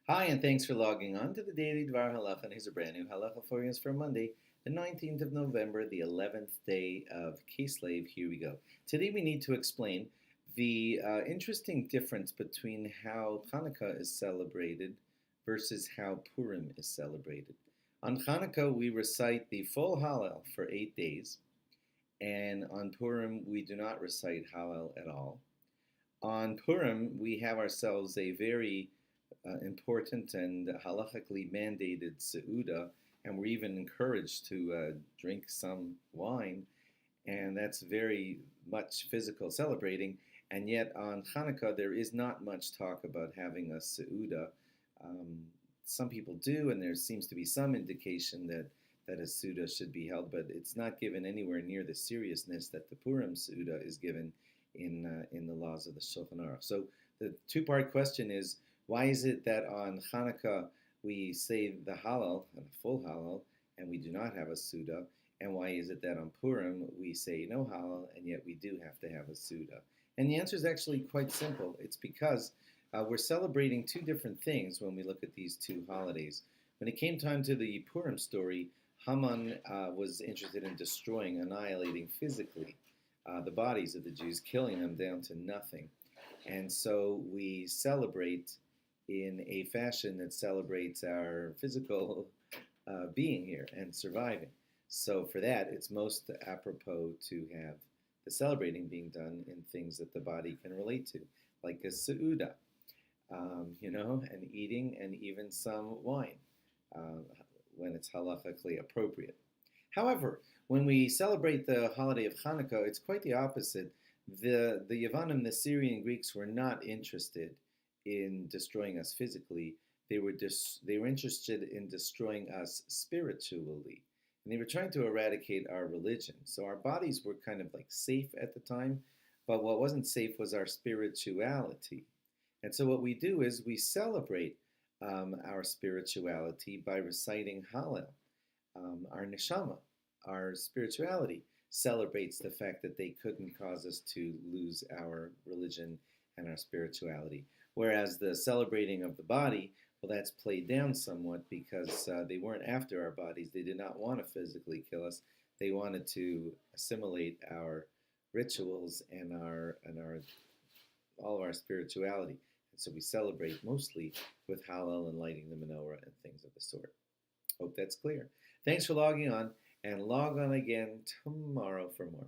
Hi, and thanks for logging on to the Daily DVAR HaLacha. And here's a brand new halacha for us for Monday, the 19th of November, the 11th day of Kislev. Here we go. Today we need to explain the interesting difference between how Chanuka is celebrated versus how Purim is celebrated. On Chanuka, we recite the full Hallel for 8 days, and on Purim, we do not recite Hallel at all. On Purim, we have ourselves a very important and halachically mandated seuda, and we're even encouraged to drink some wine, and that's very much physical celebrating. And yet on Hanukkah, there is not much talk about having a seuda. Um, some people do, and there seems to be some indication that a seuda should be held, but it's not given anywhere near the seriousness that the Purim seuda is given in the laws of the Shulchan Aruch. So the two-part question is, why is it that on Hanukkah we say the Hallel, a full Hallel, and we do not have a Suda? And why is it that on Purim we say no Hallel, and yet we do have to have a Suda? And the answer is actually quite simple. It's because we're celebrating two different things when we look at these two holidays. When it came time to the Purim story, Haman was interested in destroying, annihilating physically the bodies of the Jews, killing them down to nothing. And so we celebrate in a fashion that celebrates our physical being here and surviving. So for that, it's most apropos to have the celebrating being done in things that the body can relate to, like a seuda, and eating and even some wine uh, when it's halachically appropriate. However, when we celebrate the holiday of Hanukkah, it's quite the opposite. The Yavanim, the Syrian Greeks, were not interested in destroying us physically. They were interested in destroying us spiritually, and they were trying to eradicate our religion. So our bodies were kind of like safe at the time, but what wasn't safe was our spirituality. And so what we do is we celebrate our spirituality by reciting Hallel. Our neshama, our spirituality, celebrates the fact that they couldn't cause us to lose our religion and our spirituality. Whereas the celebrating of the body, well, that's played down somewhat because they weren't after our bodies. They did not want to physically kill us. They wanted to assimilate our rituals and our all of our spirituality. And so we celebrate mostly with Hallel and lighting the menorah and things of the sort. Hope that's clear. Thanks for logging on, and log on again tomorrow for more.